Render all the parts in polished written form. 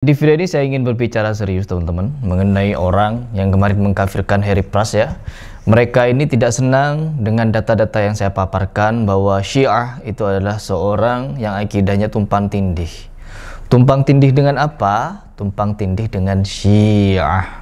Di video ini saya ingin berbicara serius teman-teman mengenai orang yang kemarin mengkafirkan Harry Pras ya. Mereka ini tidak senang dengan data-data yang saya paparkan bahwa Syiah itu adalah seorang yang akidahnya tumpang tindih. Tumpang tindih dengan apa? Tumpang tindih dengan Syiah.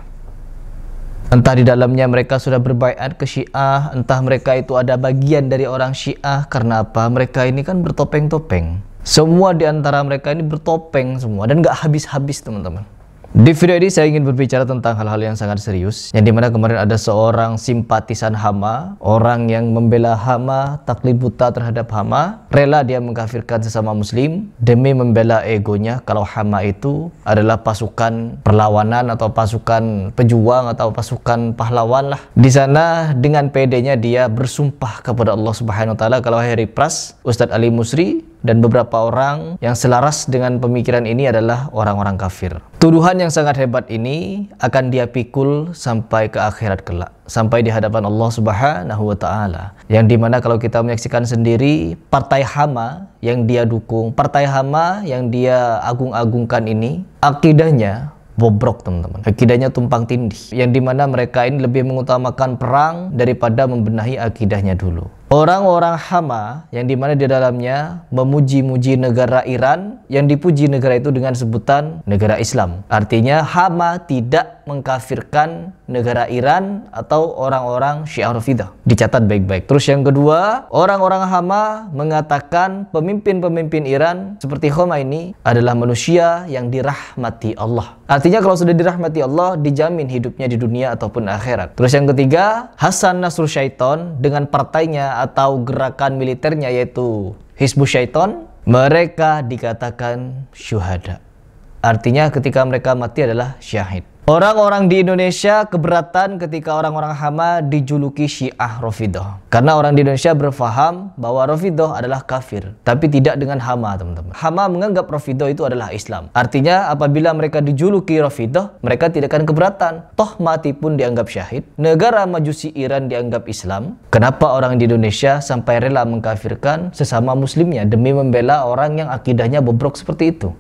Entah di dalamnya mereka sudah berbaiat ke Syiah, entah mereka itu ada bagian dari orang Syiah. Karena apa? Mereka ini kan bertopeng-topeng. Semua di antara mereka ini bertopeng semua dan gak habis-habis teman-teman. Di video ini saya ingin berbicara tentang hal-hal yang sangat serius, yang dimana kemarin ada seorang simpatisan Hama, orang yang membela Hama, taklid buta terhadap Hama, rela dia mengkafirkan sesama muslim demi membela egonya kalau Hama itu adalah pasukan perlawanan atau pasukan pejuang atau pasukan pahlawan lah. Di sana dengan pedenya dia bersumpah kepada Allah Subhanahu wa taala kalau Harry Pras, Ustadz Ali Musri dan beberapa orang yang selaras dengan pemikiran ini adalah orang-orang kafir. Tuduhan yang sangat hebat ini akan dia pikul sampai ke akhirat kelak, sampai di hadapan Allah Subhanahu wa taala. Yang dimana kalau kita menyaksikan sendiri partai Hama yang dia dukung, partai Hama yang dia agung-agungkan ini, akidahnya bobrok teman-teman. Akidahnya tumpang tindih. Yang dimana mereka ini lebih mengutamakan perang daripada membenahi akidahnya dulu. Orang-orang Hama yang dimana di dalamnya memuji-muji negara Iran, yang dipuji negara itu dengan sebutan negara Islam. Artinya Hama tidak mengkafirkan negara Iran atau orang-orang Syiah Rafidah. Dicatat baik-baik. Terus yang kedua, orang-orang Hama mengatakan pemimpin-pemimpin Iran seperti Khomeini adalah manusia yang dirahmati Allah. Artinya kalau sudah dirahmati Allah, dijamin hidupnya di dunia ataupun akhirat. Terus yang ketiga, Hasan Nasrul Syaiton dengan partainya atau gerakan militernya yaitu Hizbus Syaiton, mereka dikatakan syuhada. Artinya ketika mereka mati adalah syahid. Orang-orang di Indonesia keberatan ketika orang-orang Hama dijuluki Syiah Rafidah. Karena orang di Indonesia berfaham bahwa Rafidah adalah kafir. Tapi tidak dengan Hama teman-teman. Hama menganggap Rafidah itu adalah Islam. Artinya apabila mereka dijuluki Rafidah, mereka tidak akan keberatan. Toh mati pun dianggap syahid. Negara Majusi Iran dianggap Islam. Kenapa orang di Indonesia sampai rela mengkafirkan sesama muslimnya demi membela orang yang akidahnya bobrok seperti itu?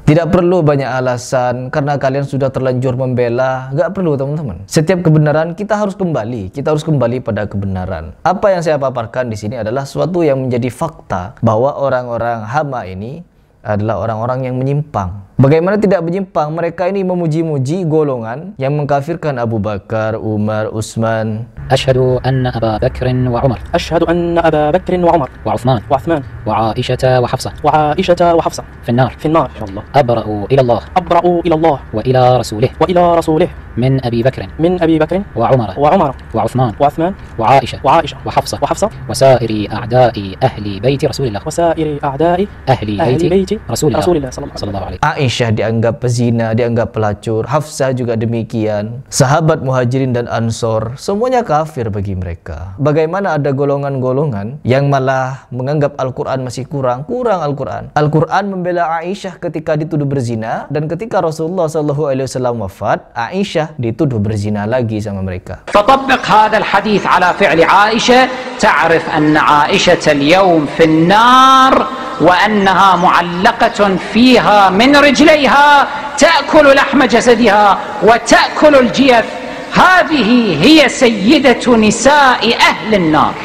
Tidak perlu banyak alasan karena kalian sudah terlanjur membela. Gak perlu teman-teman. Setiap kebenaran kita harus kembali. Kita harus kembali pada kebenaran. Apa yang saya paparkan di sini adalah suatu yang menjadi fakta bahwa orang-orang Hama ini adalah orang-orang yang menyimpang. Bagaimana tidak menyimpang? Mereka ini memuji-muji golongan yang mengkafirkan Abu Bakar, Umar, Utsman. Asyhadu anna Aba Bakrin wa Umar. Asyhadu anna Aba Bakrin wa Umar. Wa Uthman. Wa Uthman. Wa Aisyah wa Hafsah. Wa Aisyah wa Hafsah. Fi an-nar. Fi an-nar. Inshallah. Abra'u ila Allah. Abra'u ila Allah. Wa ila rasulih. Wa ila rasulih. Min Abi Bakrin. Min Abi Bakrin. Wa Umar. Wa Umar. Wa Uthman. Wa Uthman. Wa Aisyah. Wa Aisyah. Wa Hafsah. Wa Hafsah. Wa sa'iri a'da'i ahli baiti Rasulillah. Wa sa'iri a'da'i ahli baiti Rasulillah sallallahu alaihi. Aisyah dianggap pezina, dianggap pelacur. Hafsah juga demikian. Sahabat Muhajirin dan Ansor, semuanya kafir bagi mereka. Bagaimana ada golongan-golongan yang malah menganggap Al-Quran masih kurang Al-Quran. Al-Quran membela Aisyah ketika dituduh berzina, dan ketika Rasulullah SAW wafat, Aisyah dituduh berzina lagi sama mereka. فطبق هذا الحديث على فعل عائشة تعرف أن عائشة اليوم في النار وأنها معلقة فيها من رجليها تأكل لحم جسدها وتأكل الجيف. هذه هي سيدة نساء أهل النار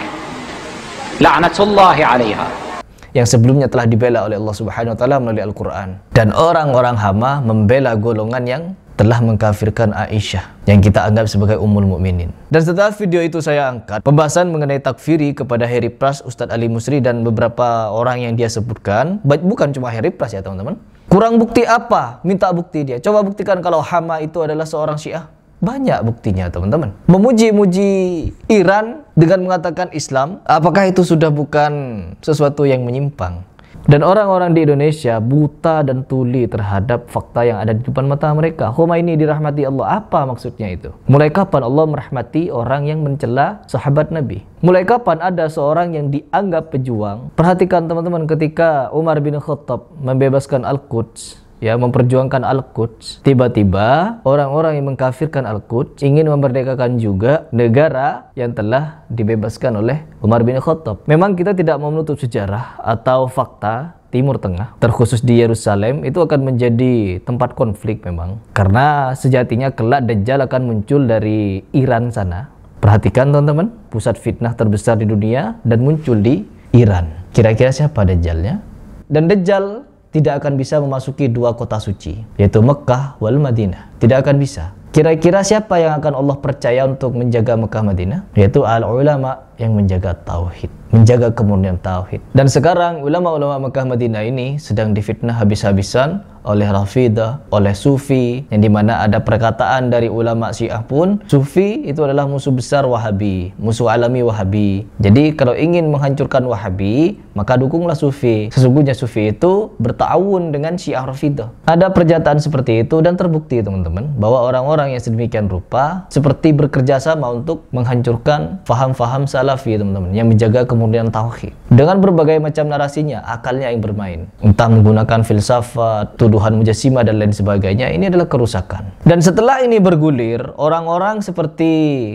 لعنة الله عليها. Yang sebelumnya telah dibela oleh Allah Subhanahu wa taala melalui Al-Quran. Dan orang-orang Hama membela golongan yang telah mengkafirkan Aisyah yang kita anggap sebagai Ummul Mukminin. Dan setelah video itu saya angkat pembahasan mengenai takfiri kepada Harry Pras, Ustadz Ali Musri dan beberapa orang yang dia sebutkan. Bukan cuma Harry Pras ya teman-teman. Kurang bukti apa? Minta bukti dia. Coba buktikan kalau Hama itu adalah seorang Syiah. Banyak buktinya teman-teman. Memuji-muji Iran dengan mengatakan Islam, apakah itu sudah bukan sesuatu yang menyimpang? Dan orang-orang di Indonesia buta dan tuli terhadap fakta yang ada di depan mata mereka. Khomeini dirahmati Allah. Apa maksudnya itu? Mulai kapan Allah merahmati orang yang mencela sahabat Nabi? Mulai kapan ada seorang yang dianggap pejuang? Perhatikan teman-teman, ketika Umar bin Khattab membebaskan Al-Quds, ya, memperjuangkan Al-Quds, tiba-tiba orang-orang yang mengkafirkan Al-Quds ingin memerdekakan juga negara yang telah dibebaskan oleh Umar bin Khattab. Memang kita tidak mau menutup sejarah atau fakta Timur Tengah, terkhusus di Yerusalem, itu akan menjadi tempat konflik memang. Karena sejatinya kelak Dajjal akan muncul dari Iran sana. Perhatikan teman-teman, pusat fitnah terbesar di dunia dan muncul di Iran. Kira-kira siapa Dajjalnya? Dan Dajjal tidak akan bisa memasuki dua kota suci, yaitu Mekah wal Madinah. Tidak akan bisa. Kira-kira siapa yang akan Allah percaya untuk menjaga Mekah Madinah? Yaitu al-ulama yang menjaga tauhid, menjaga kemurnian tauhid. Dan sekarang ulama-ulama Mekah Madinah ini sedang difitnah habis-habisan oleh Rafidah, oleh Sufi, yang dimana ada perkataan dari ulama Syiah pun, Sufi itu adalah musuh besar Wahabi, musuh alami Wahabi. Jadi kalau ingin menghancurkan Wahabi, maka dukunglah Sufi. Sesungguhnya Sufi itu bertawun dengan Syiah Rafidah. Ada pernyataan seperti itu dan terbukti teman-teman, bahwa orang-orang yang sedemikian rupa seperti bekerja sama untuk menghancurkan faham-faham Salafi teman-teman, yang menjaga kemurnian tauhid. Dengan berbagai macam narasinya, akalnya yang bermain. Entah menggunakan filsafat, tuduhan mujassimah dan lain sebagainya, ini adalah kerusakan. Dan setelah ini bergulir, orang-orang seperti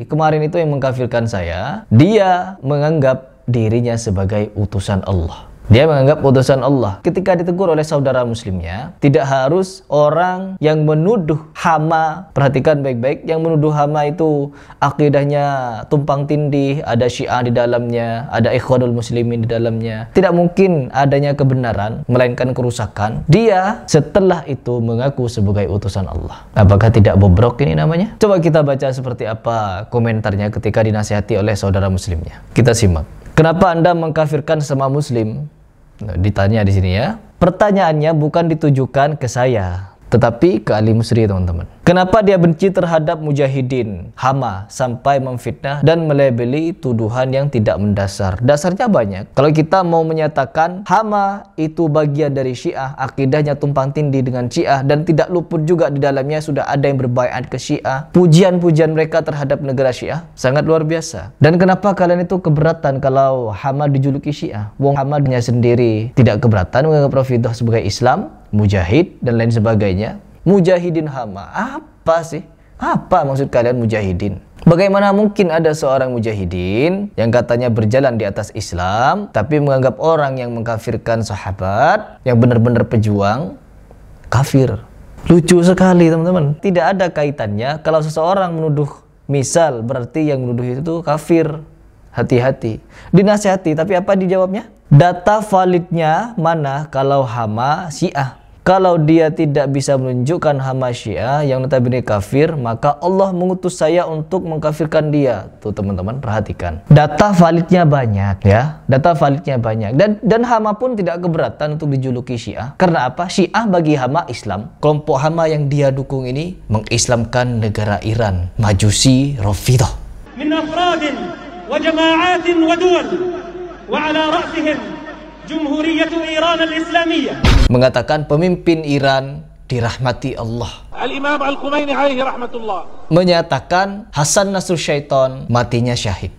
kemarin itu yang mengkafirkan saya, dia menganggap dirinya sebagai utusan Allah. Dia menganggap utusan Allah. Ketika ditegur oleh saudara muslimnya, tidak harus orang yang menuduh hama, perhatikan baik-baik, yang menuduh hama itu akidahnya tumpang tindih, ada Syiah di dalamnya, ada Ikhwanul Muslimin di dalamnya. Tidak mungkin adanya kebenaran, melainkan kerusakan. Dia setelah itu mengaku sebagai utusan Allah. Apakah tidak bobrok ini namanya? Coba kita baca seperti apa komentarnya ketika dinasihati oleh saudara muslimnya. Kita simak. Kenapa Anda mengkafirkan sesama muslim? Nah, ditanya di sini ya. Pertanyaannya bukan ditujukan ke saya, tetapi ke Ali Musri teman-teman. Kenapa dia benci terhadap mujahidin, hama, sampai memfitnah dan melabeli tuduhan yang tidak mendasar? Dasarnya banyak. Kalau kita mau menyatakan hama itu bagian dari Syiah, akidahnya tumpang tindih dengan Syiah, dan tidak luput juga di dalamnya sudah ada yang berbaiat ke Syiah, pujian-pujian mereka terhadap negara Syiah sangat luar biasa. Dan kenapa kalian itu keberatan kalau hama dijuluki Syiah? Wong hamadnya sendiri tidak keberatan menganggap Rafidah sebagai Islam, mujahid dan lain sebagainya. Mujahidin hama, apa sih? Apa maksud kalian mujahidin? Bagaimana mungkin ada seorang mujahidin yang katanya berjalan di atas Islam, tapi menganggap orang yang mengkafirkan sahabat, yang benar-benar pejuang, kafir? Lucu sekali teman-teman. Tidak ada kaitannya. Kalau seseorang menuduh misal, berarti yang menuduh itu kafir. Hati-hati. Dinasihati, tapi apa dijawabnya? Data validnya mana kalau hama Syiah? Kalau dia tidak bisa menunjukkan hama Syiah yang notabene kafir, maka Allah mengutus saya untuk mengkafirkan dia. Tuh teman-teman, perhatikan. Data validnya banyak ya. Data validnya banyak. Dan hama pun tidak keberatan untuk dijuluki Syiah. Karena apa? Syiah bagi hama Islam. Kelompok hama yang dia dukung ini mengislamkan negara Iran. Majusi Rafidah. Min afradin wa jama'atin wa duwal wa ala ra'sihim Jumhuriyah Iran al-Islamiyah, mengatakan pemimpin Iran dirahmati Allah. Al-Imam Al-Khomeini alaihi rahmatullah menyatakan Hasan Nasrul Syaitan matinya syahid.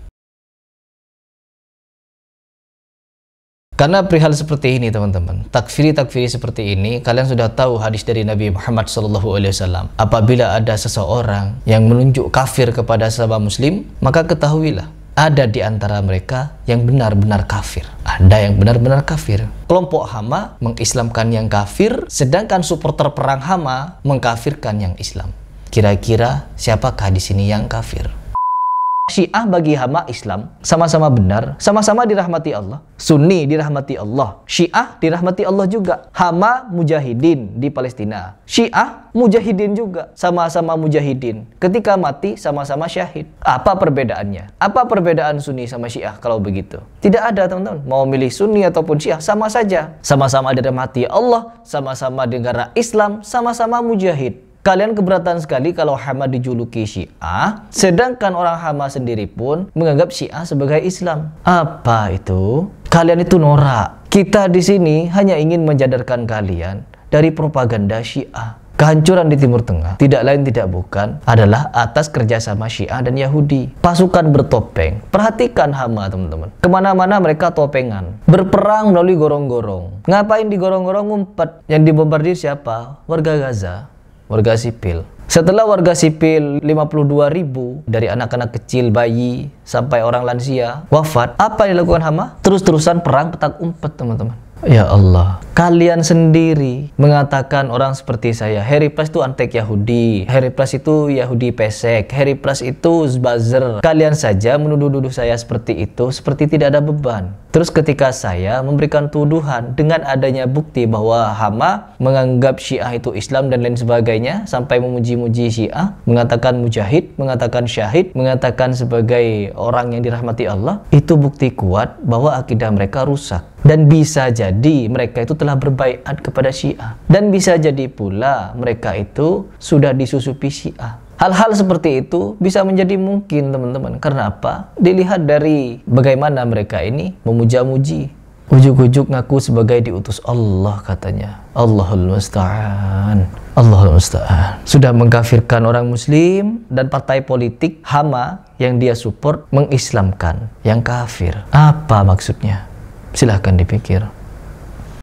Karena perihal seperti ini teman-teman, takfiri seperti ini, kalian sudah tahu hadis dari Nabi Muhammad SAW. Apabila ada seseorang yang menunjuk kafir kepada sesama muslim, maka ketahuilah ada di antara mereka yang benar-benar kafir. Ada yang benar-benar kafir. Kelompok hama mengislamkan yang kafir, sedangkan supporter perang hama mengkafirkan yang Islam. Kira-kira siapakah di sini yang kafir? Syiah bagi hama Islam sama-sama benar, sama-sama dirahmati Allah. Sunni dirahmati Allah, Syiah dirahmati Allah juga. Hama mujahidin di Palestina, Syiah mujahidin juga, sama-sama mujahidin. Ketika mati sama-sama syahid. Apa perbedaannya? Apa perbedaan Sunni sama Syiah kalau begitu? Tidak ada teman-teman. Mau milih Sunni ataupun Syiah sama saja. Sama-sama dirahmati Allah, sama-sama negara Islam, sama-sama mujahid. Kalian keberatan sekali kalau hama dijuluki Syiah, sedangkan orang hama sendiri pun menganggap Syiah sebagai Islam. Apa itu? Kalian itu norak. Kita di sini hanya ingin menjadarkan kalian dari propaganda Syiah. Kehancuran di Timur Tengah tidak lain tidak bukan adalah atas kerjasama Syiah dan Yahudi. Pasukan bertopeng. Perhatikan hama teman-teman. Kemana-mana mereka topengan. Berperang melalui gorong-gorong. Ngapain di gorong-gorong ngumpet? Yang dibombardir siapa? Warga Gaza. Warga sipil. Setelah warga sipil 52.000 dari anak-anak kecil, bayi sampai orang lansia wafat, apa yang dilakukan hama? Terus-terusan perang petak umpet teman-teman. Ya Allah, kalian sendiri mengatakan orang seperti saya, Harry Price itu antek Yahudi, Harry Price itu Yahudi pesek, Harry Price itu buzzer. Kalian saja menuduh-nuduh saya seperti itu, seperti tidak ada beban. Terus ketika saya memberikan tuduhan dengan adanya bukti bahwa Hama menganggap Syiah itu Islam dan lain sebagainya, sampai memuji-muji Syiah, mengatakan mujahid, mengatakan syahid, mengatakan sebagai orang yang dirahmati Allah, itu bukti kuat bahwa akidah mereka rusak. Dan bisa jadi mereka itu telah berbaiat kepada Syiah. Dan bisa jadi pula mereka itu sudah disusupi Syiah. Hal-hal seperti itu bisa menjadi mungkin, teman-teman. Karena apa? Dilihat dari bagaimana mereka ini memuja-muji. Ujuk-ujuk ngaku sebagai diutus Allah katanya. Allahul musta'an. Allahul musta'an. Sudah mengkafirkan orang muslim dan partai politik Hama yang dia support mengislamkan yang kafir. Apa maksudnya? Silahkan dipikir.